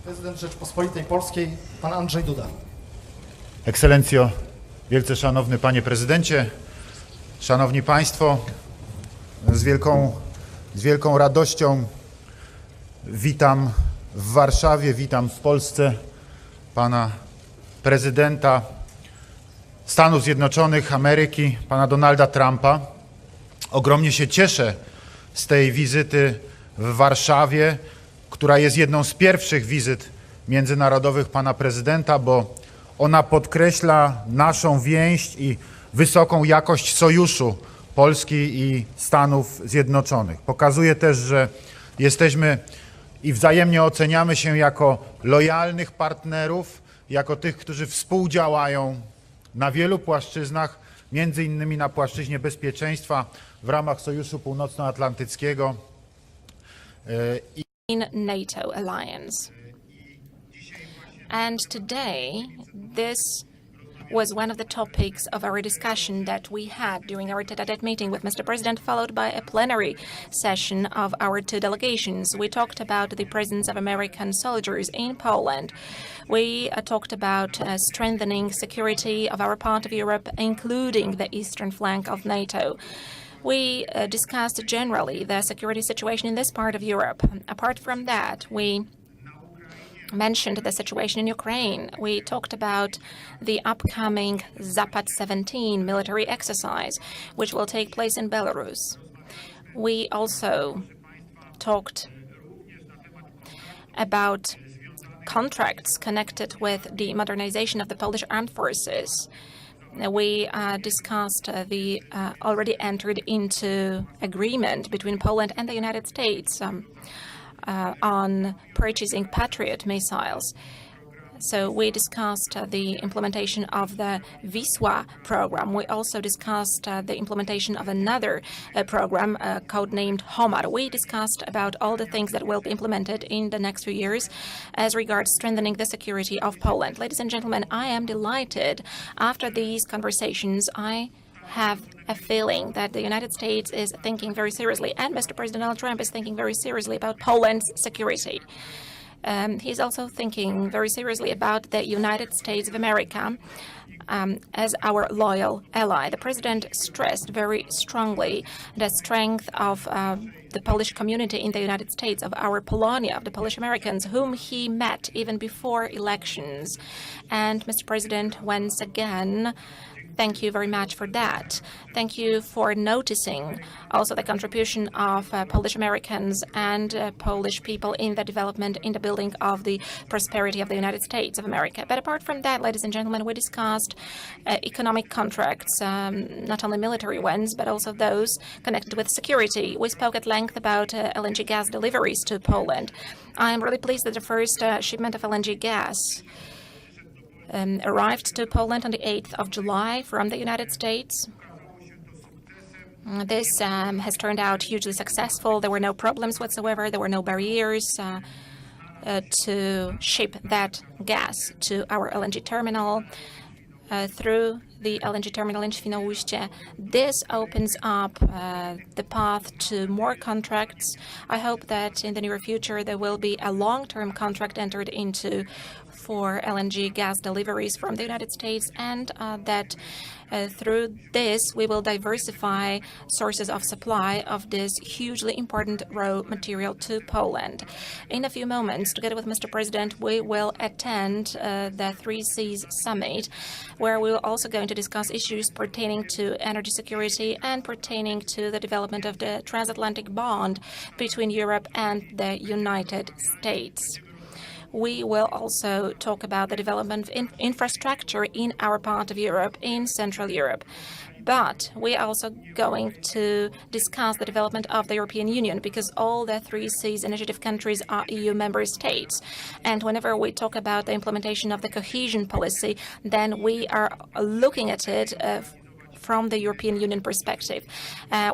Prezydent Rzeczypospolitej Polskiej, pan Andrzej Duda. Ekscelencjo, wielce szanowny panie prezydencie, szanowni państwo, z wielką radością witam w Warszawie, witam w Polsce pana prezydenta Stanów Zjednoczonych Ameryki, pana Donalda Trumpa. Ogromnie się cieszę z tej wizyty w Warszawie, która jest jedną z pierwszych wizyt międzynarodowych pana prezydenta, bo ona podkreśla naszą więź i wysoką jakość sojuszu Polski i Stanów Zjednoczonych. Pokazuje też, że jesteśmy i wzajemnie oceniamy się jako lojalnych partnerów, jako tych, którzy współdziałają na wielu płaszczyznach, między innymi na płaszczyźnie bezpieczeństwa w ramach Sojuszu Północnoatlantyckiego. In NATO alliance. And today, this was one of the topics of our discussion that we had during our tete-a-tete meeting with Mr. President, followed by a plenary session of our two delegations. We talked about the presence of American soldiers in Poland. We talked about strengthening security of our part of Europe, including the eastern flank of NATO. We discussed generally the security situation in this part of Europe. Apart from that, we mentioned the situation in Ukraine. We talked about the upcoming Zapad 17 military exercise, which will take place in Belarus. We also talked about contracts connected with the modernization of the Polish armed forces. We discussed the already entered into agreement between Poland and the United States on purchasing Patriot missiles. So we discussed the implementation of the Wisła program. We also discussed the implementation of another program codenamed Homar. We discussed about all the things that will be implemented in the next few years as regards strengthening the security of Poland. Ladies and gentlemen, I am delighted. After these conversations, I have a feeling that the United States is thinking very seriously, and Mr. President Donald Trump is thinking very seriously about Poland's security. He's also thinking very seriously about the United States of America as our loyal ally. The president stressed very strongly the strength of the Polish community in the United States, of our Polonia, of the Polish Americans, whom he met even before elections. And Mr. President, once again, thank you very much for that. Thank you for noticing also the contribution of Polish Americans and Polish people in the development, in the building of the prosperity of the United States of America. But apart from that, ladies and gentlemen, we discussed economic contracts, not only military ones, but also those connected with security. We spoke at length about LNG gas deliveries to Poland. I am really pleased that the first shipment of LNG gas arrived to Poland on the 8th of July from the United States. This has turned out hugely successful. There were no problems whatsoever. There were no barriers to ship that gas to our LNG terminal through the LNG terminal in Świnoujście. This opens up the path to more contracts. I hope that in the near future there will be a long-term contract entered into for LNG gas deliveries from the United States, and that through this we will diversify sources of supply of this hugely important raw material to Poland. In a few moments, together with Mr. President, we will attend the Three Seas Summit, where we will also going to discuss issues pertaining to energy security and pertaining to the development of the transatlantic bond between Europe and the United States. We will also talk about the development of infrastructure in our part of Europe, in Central Europe. But we are also going to discuss the development of the European Union, because all the Three Seas Initiative countries are EU member states. And whenever we talk about the implementation of the cohesion policy, then we are looking at it from the European Union perspective.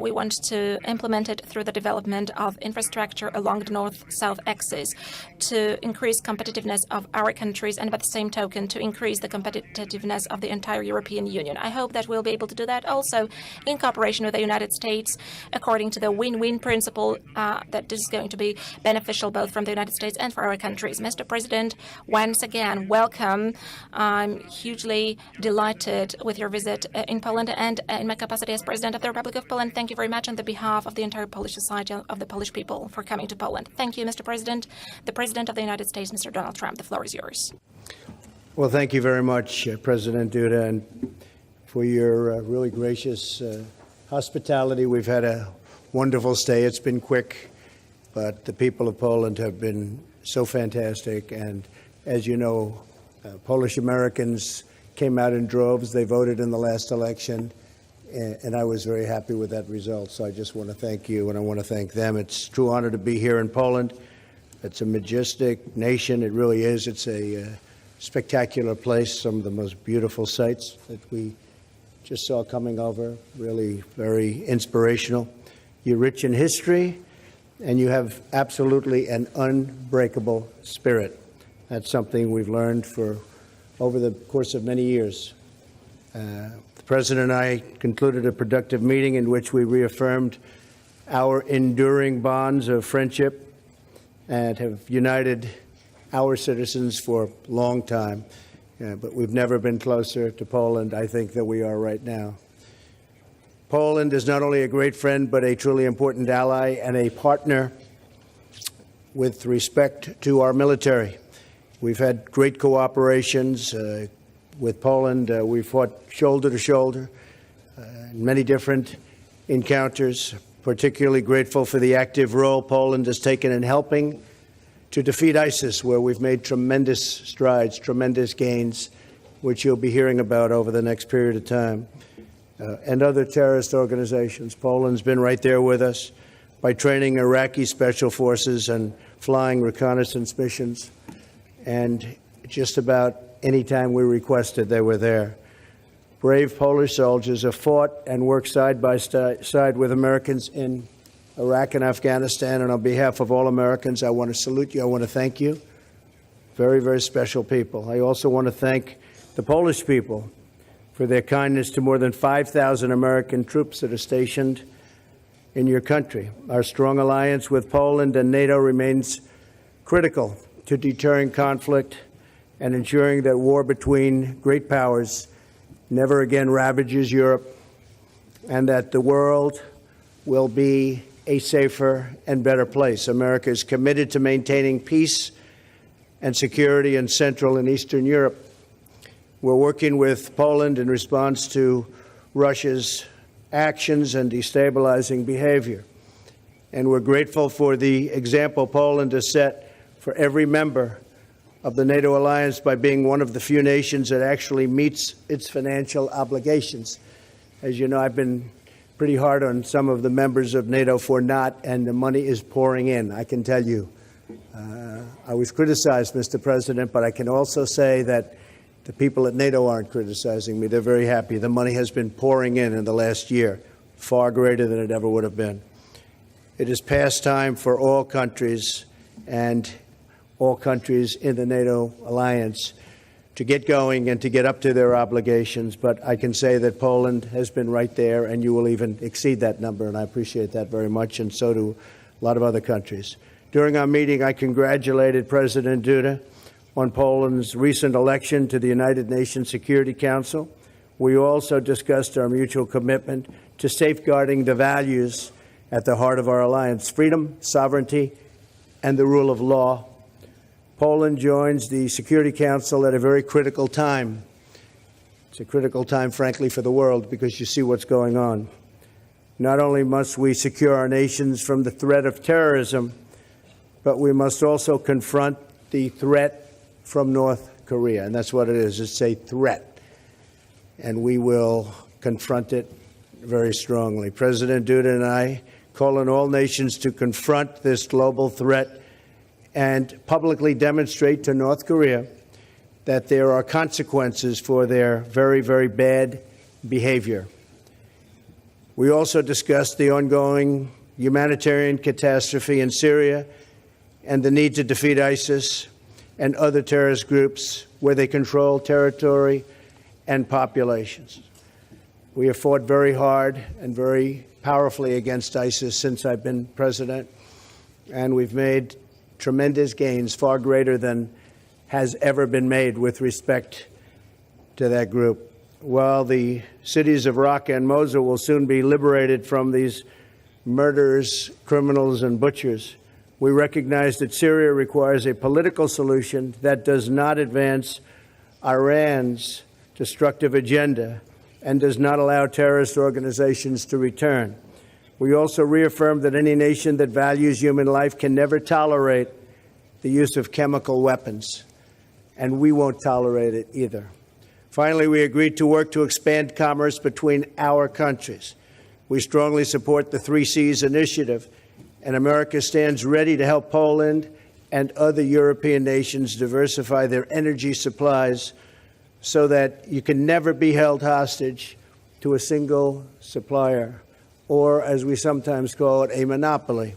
We want to implement it through the development of infrastructure along the north-south axis to increase competitiveness of our countries and by the same token to increase the competitiveness of the entire European Union. I hope that we'll be able to do that also in cooperation with the United States according to the win-win principle that this is going to be beneficial both from the United States and for our countries. Mr. President, once again, welcome. I'm hugely delighted with your visit in Poland and in my capacity as President of the Republic of Poland. Thank you very much on the behalf of the entire Polish society, of the Polish people, for coming to Poland. Thank you, Mr. President. The President of the United States, Mr. Donald Trump, the floor is yours. Well, thank you very much, President Duda, and for your really gracious hospitality. We've had a wonderful stay. It's been quick, but the people of Poland have been so fantastic. And as you know, Polish Americans came out in droves. They voted in the last election, and I was very happy with that result. So I just want to thank you, and I want to thank them. It's a true honor to be here in Poland. It's a majestic nation. It really is. It's a spectacular place, some of the most beautiful sights that we just saw coming over, really very inspirational. You're rich in history, and you have absolutely an unbreakable spirit. That's something we've learned over the course of many years. The President and I concluded a productive meeting in which we reaffirmed our enduring bonds of friendship and have united our citizens for a long time. But we've never been closer to Poland, I think, than we are right now. Poland is not only a great friend, but a truly important ally and a partner with respect to our military. We've had great cooperations with Poland. We fought shoulder to shoulder in many different encounters. Particularly grateful for the active role Poland has taken in helping to defeat ISIS, where we've made tremendous strides, tremendous gains, which you'll be hearing about over the next period of time, and other terrorist organizations. Poland's been right there with us by training Iraqi special forces and flying reconnaissance missions. And just about any time we requested, they were there. Brave Polish soldiers have fought and worked side by side with Americans in Iraq and Afghanistan. And on behalf of all Americans, I want to salute you. I want to thank you. Very, very special people. I also want to thank the Polish people for their kindness to more than 5,000 American troops that are stationed in your country. Our strong alliance with Poland and NATO remains critical to deterring conflict and ensuring that war between great powers never again ravages Europe, and that the world will be a safer and better place. America is committed to maintaining peace and security in Central and Eastern Europe. We're working with Poland in response to Russia's actions and destabilizing behavior. And we're grateful for the example Poland has set for every member of the NATO alliance by being one of the few nations that actually meets its financial obligations. As you know, I've been pretty hard on some of the members of NATO for not, and the money is pouring in, I can tell you. I was criticized, Mr. President, but I can also say that the people at NATO aren't criticizing me. They're very happy. The money has been pouring in the last year, far greater than it ever would have been. It is past time for all countries and all countries in the NATO alliance to get going and to get up to their obligations. But I can say that Poland has been right there, and you will even exceed that number, and I appreciate that very much, and so do a lot of other countries. During our meeting, I congratulated President Duda on Poland's recent election to the United Nations Security Council. We also discussed our mutual commitment to safeguarding the values at the heart of our alliance: freedom, sovereignty, and the rule of law. Poland joins the Security Council at a very critical time. It's a critical time, frankly, for the world, because you see what's going on. Not only must we secure our nations from the threat of terrorism, but we must also confront the threat from North Korea. And that's what it is. It's a threat. And we will confront it very strongly. President Duda and I call on all nations to confront this global threat and publicly demonstrate to North Korea that there are consequences for their very, very bad behavior. We also discussed the ongoing humanitarian catastrophe in Syria and the need to defeat ISIS and other terrorist groups where they control territory and populations. We have fought very hard and very powerfully against ISIS since I've been president, and we've made tremendous gains, far greater than has ever been made with respect to that group. While the cities of Raqqa and Mosul will soon be liberated from these murderers, criminals, and butchers, we recognize that Syria requires a political solution that does not advance Iran's destructive agenda and does not allow terrorist organizations to return. We also reaffirm that any nation that values human life can never tolerate the use of chemical weapons, and we won't tolerate it either. Finally, we agreed to work to expand commerce between our countries. We strongly support the 3Cs initiative, and America stands ready to help Poland and other European nations diversify their energy supplies so that you can never be held hostage to a single supplier, or, as we sometimes call it, a monopoly.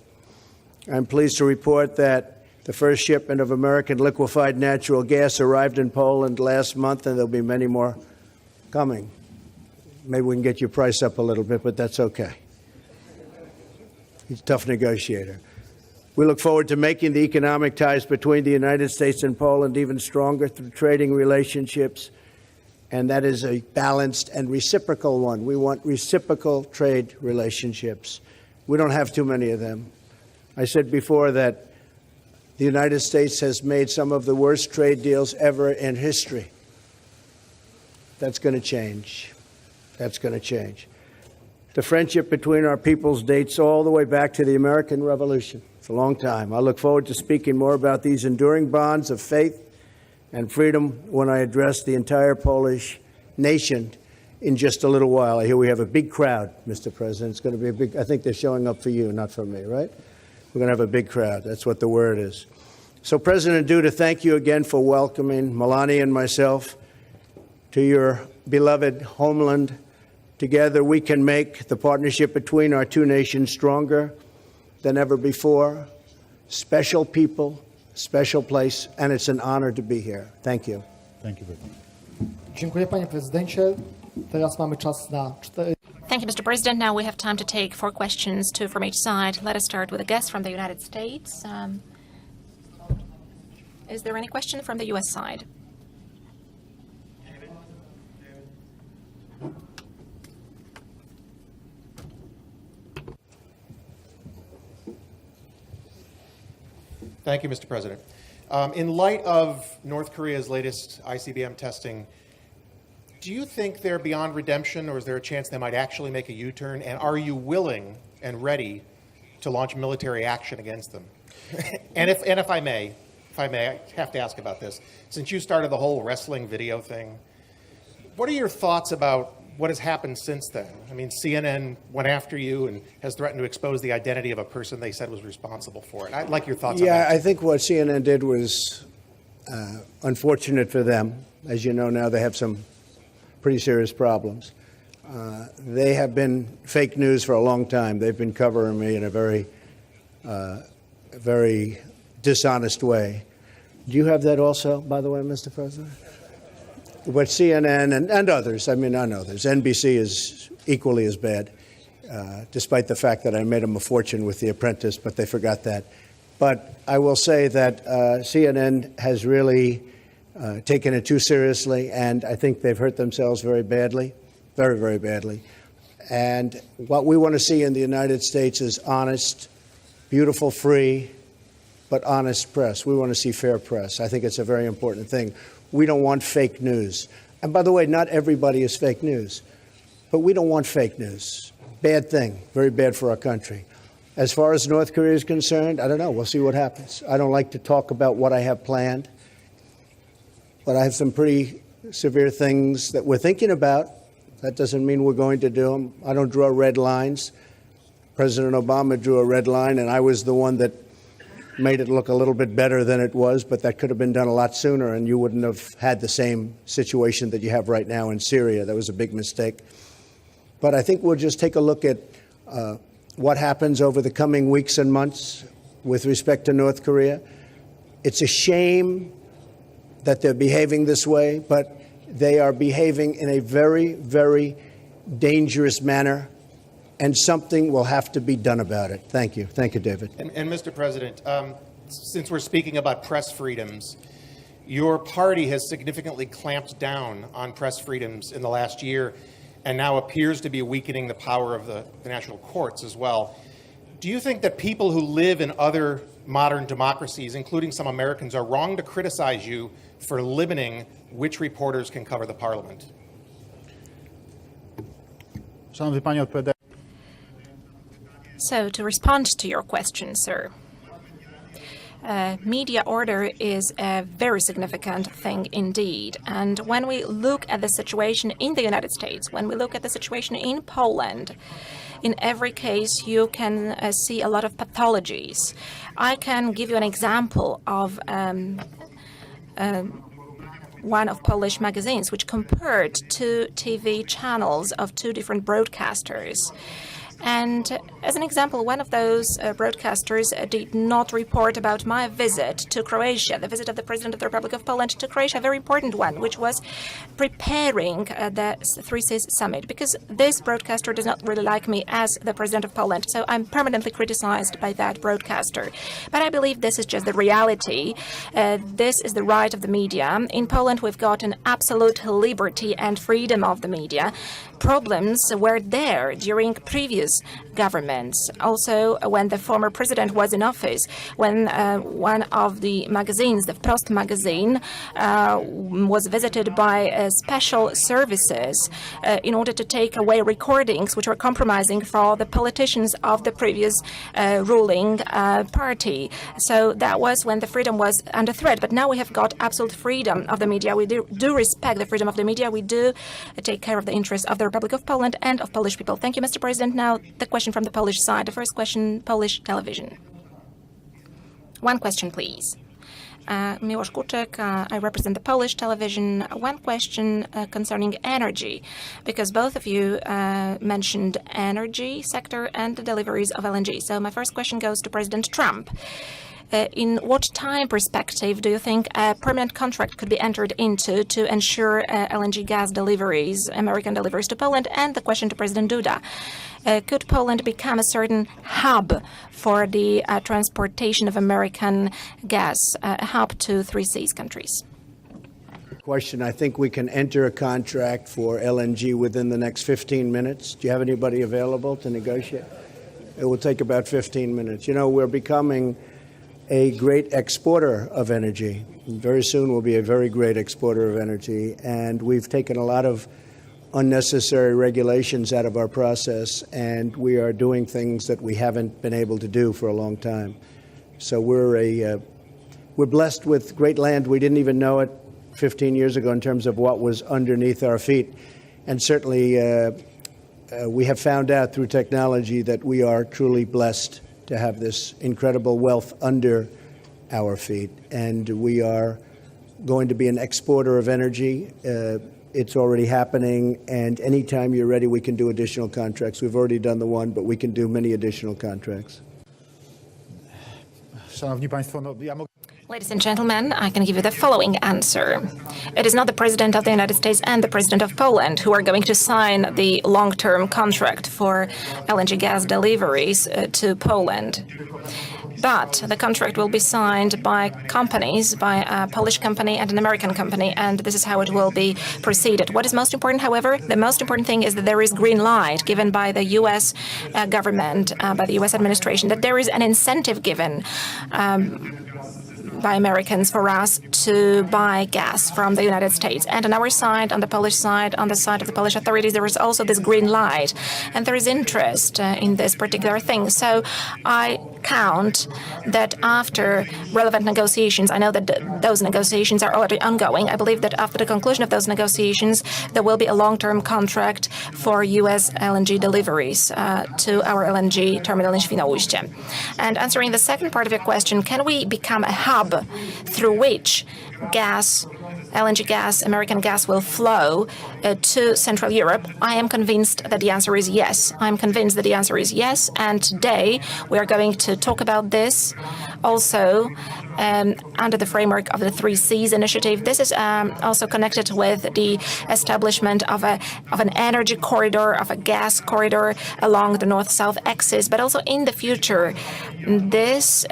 I'm pleased to report that the first shipment of American liquefied natural gas arrived in Poland last month, and there'll be many more coming. Maybe we can get your price up a little bit, but that's okay. He's a tough negotiator. We look forward to making the economic ties between the United States and Poland even stronger through trading relationships, and that is a balanced and reciprocal one. We want reciprocal trade relationships. We don't have too many of them. I said before that the United States has made some of the worst trade deals ever in history. That's going to change. That's going to change. The friendship between our peoples dates all the way back to the American Revolution. It's a long time. I look forward to speaking more about these enduring bonds of faith and freedom when I address the entire Polish nation in just a little while. I hear we have a big crowd, Mr. President. It's going to be a big, I think they're showing up for you, not for me, right? We're going to have a big crowd. That's what the word is. So, President Duda, thank you again for welcoming Melania and myself to your beloved homeland. Together, we can make the partnership between our two nations stronger than ever before. Special people, special place, and it's an honor to be here. Thank you. Thank you very much. Dziękuję, panie prezydencie. Teraz mamy czas na 4. Thank you, Mr. President. Now we have time to take 4 questions, 2 from each side. Let us start with a guest from the United States. Is there any question from the U.S. side? Thank you, Mr. President. In light of North Korea's latest ICBM testing, do you think they're beyond redemption, or is there a chance they might actually make a U-turn? And are you willing and ready to launch military action against them? and if I may, I have to ask about this. Since you started the whole wrestling video thing, what are your thoughts about what has happened since then? I mean, CNN went after you and has threatened to expose the identity of a person they said was responsible for it. I'd like your thoughts on that. Yeah, I think what CNN did was unfortunate for them. As you know now, they have some pretty serious problems. They have been fake news for a long time. They've been covering me in a very dishonest way. Do you have that also, by the way, Mr. President? But CNN and others, I mean, not others, NBC is equally as bad, despite the fact that I made them a fortune with The Apprentice, but they forgot that. But I will say that CNN has really taken it too seriously, and I think they've hurt themselves very badly, very, very badly. And what we want to see in the United States is honest, beautiful, free, but honest press. We want to see fair press. I think it's a very important thing. We don't want fake news. And by the way, not everybody is fake news, but we don't want fake news. Bad thing, very bad for our country. As far as North Korea is concerned, I don't know. We'll see what happens. I don't like to talk about what I have planned, but I have some pretty severe things that we're thinking about. That doesn't mean we're going to do them. I don't draw red lines. President Obama drew a red line, and I was the one that made it look a little bit better than it was, but that could have been done a lot sooner, and you wouldn't have had the same situation that you have right now in Syria. That was a big mistake. But I think we'll just take a look at what happens over the coming weeks and months with respect to North Korea. It's a shame that they're behaving this way, but they are behaving in a very, very dangerous manner, and something will have to be done about it. Thank you. Thank you, David. And Mr. President, since we're speaking about press freedoms, your party has significantly clamped down on press freedoms in the last year and now appears to be weakening the power of the national courts as well. Do you think that people who live in other modern democracies, including some Americans, are wrong to criticize you for limiting which reporters can cover the parliament? Szanowny panie, odpowiada. So, to respond to your question, sir, media order is a very significant thing indeed. And when we look at the situation in the United States, when we look at the situation in Poland, in every case you can see a lot of pathologies. I can give you an example of one of Polish magazines which compared two TV channels of two different broadcasters. And as an example, one of those broadcasters did not report about my visit to Croatia, the visit of the President of the Republic of Poland to Croatia, a very important one, which was preparing the Three Seas Summit, because this broadcaster does not really like me as the President of Poland. So I'm permanently criticized by that broadcaster. But I believe this is just the reality. This is the right of the media. In Poland, we've got an absolute liberty and freedom of the media. Problems were there during previous governments. Also, when the former president was in office, when one of the magazines, the Frost magazine, was visited by special services in order to take away recordings which were compromising for the politicians of the previous ruling party. So that was when the freedom was under threat. But now we have got absolute freedom of the media. We do respect the freedom of the media. We do take care of the interests of the Republic of Poland and of Polish people. Thank you, Mr. President. Now, the question from the Polish side. The first question, Polish television. One question, please. Miłosz Kuczek, I represent the Polish television. One question concerning energy, because both of you mentioned energy sector and the deliveries of LNG. So my first question goes to President Trump. In what time perspective do you think a permanent contract could be entered into to ensure LNG gas deliveries, American deliveries to Poland? And the question to President Duda. Could Poland become a certain hub for the transportation of American gas, a hub to Three Seas countries? Question. I think we can enter a contract for LNG within the next 15 minutes. Do you have anybody available to negotiate? It will take about 15 minutes. You know, we're becoming a great exporter of energy. Very soon we'll be a very great exporter of energy, and we've taken a lot of unnecessary regulations out of our process, and we are doing things that we haven't been able to do for a long time. So we're blessed with great land. We didn't even know it 15 years ago in terms of what was underneath our feet, and certainly we have found out through technology that we are truly blessed to have this incredible wealth under our feet. And we are going to be an exporter of energy. It's already happening, and anytime you're ready, we can do additional contracts. We've already done the one, but we can do many additional contracts. Szanowni państwo, no, ja mogę... Ladies and gentlemen, I can give you the following answer. It is not the President of the United States and the President of Poland who are going to sign the long-term contract for LNG gas deliveries to Poland. But the contract will be signed by companies, by a Polish company and an American company, and this is how it will be proceeded. What is most important, however, the most important thing is that there is green light given by the U.S. government, by the U.S. administration, that there is an incentive given by Americans for us to buy gas from the United States. And on our side, on the Polish side, on the side of the Polish authorities, there is also this green light, and there is interest in this particular thing. So I count that after relevant negotiations, I know that those negotiations are already ongoing. I believe that after the conclusion of those negotiations, there will be a long-term contract for U.S. LNG deliveries to our LNG terminal in Świnoujście. And answering the second part of your question, can we become a hub through which gas LNG gas, American gas, will flow to Central Europe? I am convinced that the answer is yes. I'm convinced that the answer is yes, and today we are going to talk about this also under the framework of the 3 Cs initiative. This is also connected with the establishment of an energy corridor, of a gas corridor along the north-south axis, but also in the future, this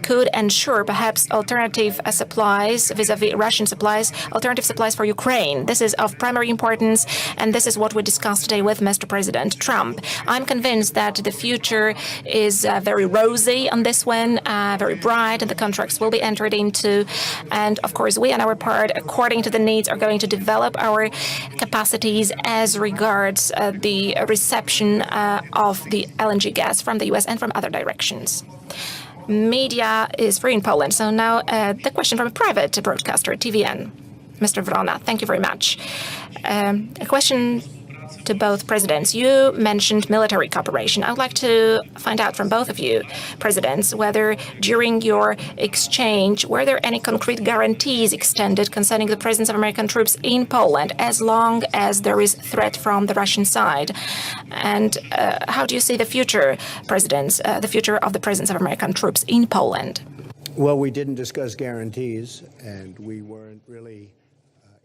could ensure perhaps alternative supplies vis-à-vis Russian supplies, alternative supplies for Ukraine. This is of primary importance, and this is what we discussed today with Mr. President Trump. I'm convinced that the future is very rosy on this one, very bright, and the contracts will be entered into. And of course, we on our part, according to the needs, are going to develop our capacities as regards the reception of the LNG gas from the US and from other directions. Media is free in Poland. So now the question from a private broadcaster, TVN. Mr. Wrona, thank you very much. A question to both presidents. You mentioned military cooperation. I would like to find out from both of you, presidents, whether during your exchange, were there any concrete guarantees extended concerning the presence of American troops in Poland as long as there is threat from the Russian side? And how do you see the future, presidents, the future of the presence of American troops in Poland? Well, we didn't discuss guarantees, and we weren't really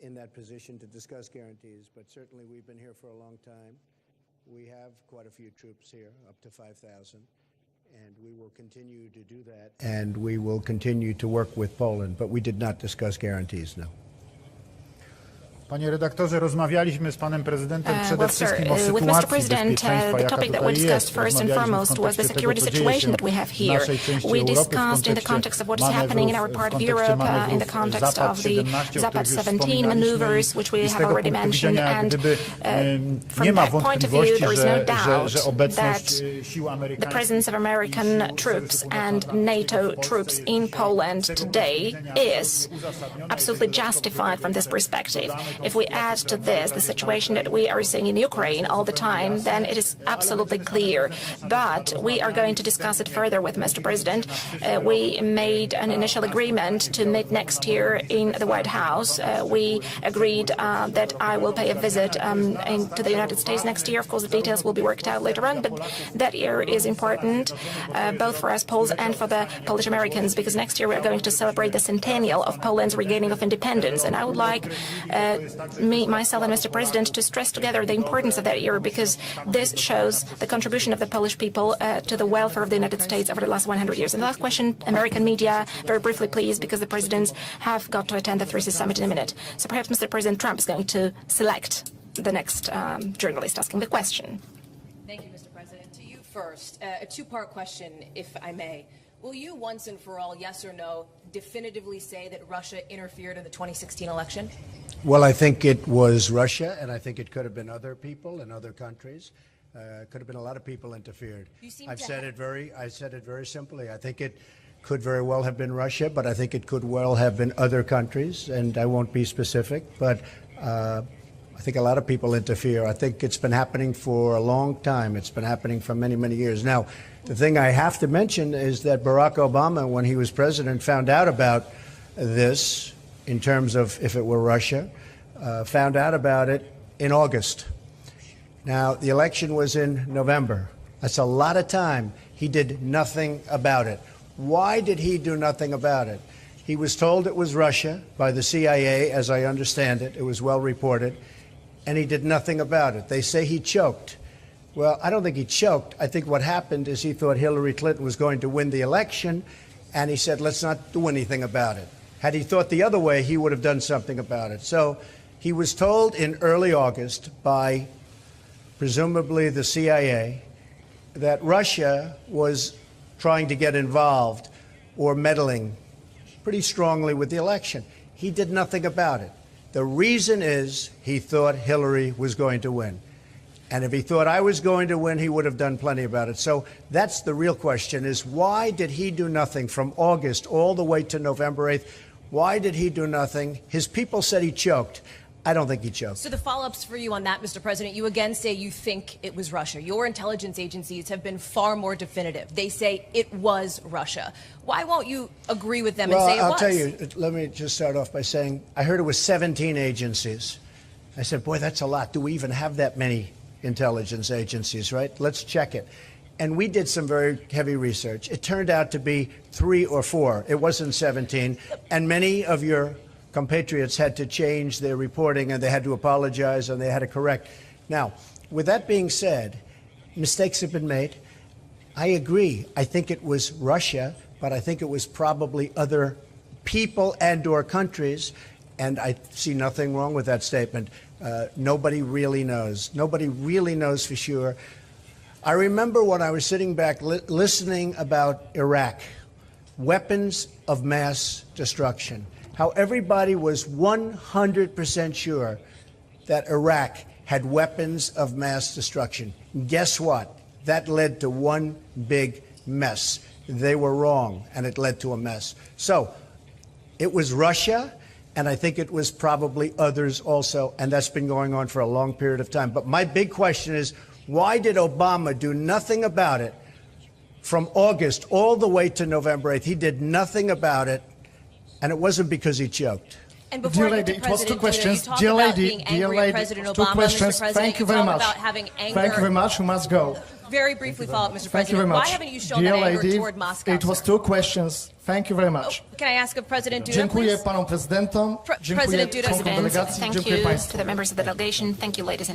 in that position to discuss guarantees, but certainly we've been here for a long time. We have quite a few troops here, up to 5,000, and we will continue to do that, and we will continue to work with Poland, but we did not discuss guarantees, no. Panie redaktorze, rozmawialiśmy z panem prezydentem przede wszystkim o with Mr. sytuacji President, bezpieczeństwa, the jaka topic that we tutaj discussed jest. first and foremost was the security situation that we have here. We discussed in the context of what is happening in our part of Europe, in the context of the Zapad 17 maneuvers, which we have already mentioned, and from that point of view, there is no doubt that the presence of American troops and NATO troops in Poland today is absolutely justified from this perspective. If we add to this the situation that we are seeing in Ukraine all the time, then it is absolutely clear. But we are going to discuss it further with Mr. President. We made an initial agreement to meet next year in the White House. We agreed that I will pay a visit to the United States next year. Of course, the details will be worked out later on, but that year is important both for us Poles and for the Polish Americans, because next year we are going to celebrate the centennial of Poland's regaining of independence. And I would like myself and Mr. President to stress together the importance of that year, because this shows the contribution of the Polish people to the welfare of the United States over the last 100 years. And the last question, American media, very briefly, please, because the presidents have got to attend the 3C summit in a minute. So perhaps Mr. President Trump is going to select the next journalist asking the question. Thank you, Mr. President. To you first, a two-part question, if I may. Will you once and for all, yes or no, definitively say that Russia interfered in the 2016 election? Well, I think it was Russia, and I think it could have been other people in other countries. Could have been a lot of people interfered. I said it very simply. I think it could very well have been Russia, but I think it could well have been other countries, and I won't be specific, but I think a lot of people interfere. I think it's been happening for a long time. It's been happening for many, many years. Now, the thing I have to mention is that Barack Obama, when he was president, found out about this in terms of if it were Russia, found out about it in August. Now, the election was in November. That's a lot of time. He did nothing about it. Why did he do nothing about it? He was told it was Russia by the CIA, as I understand it. It was well reported. And he did nothing about it. They say he choked. Well, I don't think he choked. I think what happened is he thought Hillary Clinton was going to win the election, and he said, let's not do anything about it. Had he thought the other way, he would have done something about it. So he was told in early August by presumably the CIA that Russia was trying to get involved or meddling pretty strongly with the election. He did nothing about it. The reason is he thought Hillary was going to win. And if he thought I was going to win, he would have done plenty about it. So that's the real question, is why did he do nothing from August all the way to November 8th? Why did he do nothing? His people said he choked. I don't think he choked. So the follow-ups for you on that, Mr. President, you again say you think it was Russia. Your intelligence agencies have been far more definitive. They say it was Russia. Why won't you agree with them and say it was? I'll tell you, let me just start off by saying, I heard it was 17 agencies. I said, boy, that's a lot. Do we even have that many intelligence agencies, right? Let's check it. And we did some very heavy research. It turned out to be 3 or 4. It wasn't 17. And many of your compatriots had to change their reporting, and they had to apologize, and they had to correct. Now, with that being said, mistakes have been made. I agree. I think it was Russia, but I think it was probably other people and or countries, and I see nothing wrong with that statement. Nobody really knows. Nobody really knows for sure. I remember when I was sitting back listening about Iraq, weapons of mass destruction, how everybody was 100% sure that Iraq had weapons of mass destruction. Guess what? That led to one big mess. They were wrong, and it led to a mess. So it was Russia, and I think it was probably others also, and that's been going on for a long period of time. But my big question is, why did Obama do nothing about it from August all the way to November 8th? He did nothing about it. And it wasn't because he choked. And before Dear I get lady, to it was two President Duda, questions. you talk Dear about lady, being dear angry lady, at President two Obama, questions. Mr. President. Thank you You very talk much. about having anger. Thank you very much. You must go. Very briefly follow up, Mr. Thank you President. very much. Why haven't you shown Dear that anger lady, toward Moscow? it was sir? two questions. Thank you very much. Can I ask of President Duda, Dziękuję please? panom prezydentom. Dziękuję President Duda, członkom President, delegacji. thank Dziękuję you państwu. to the members of the delegation. Thank you, ladies and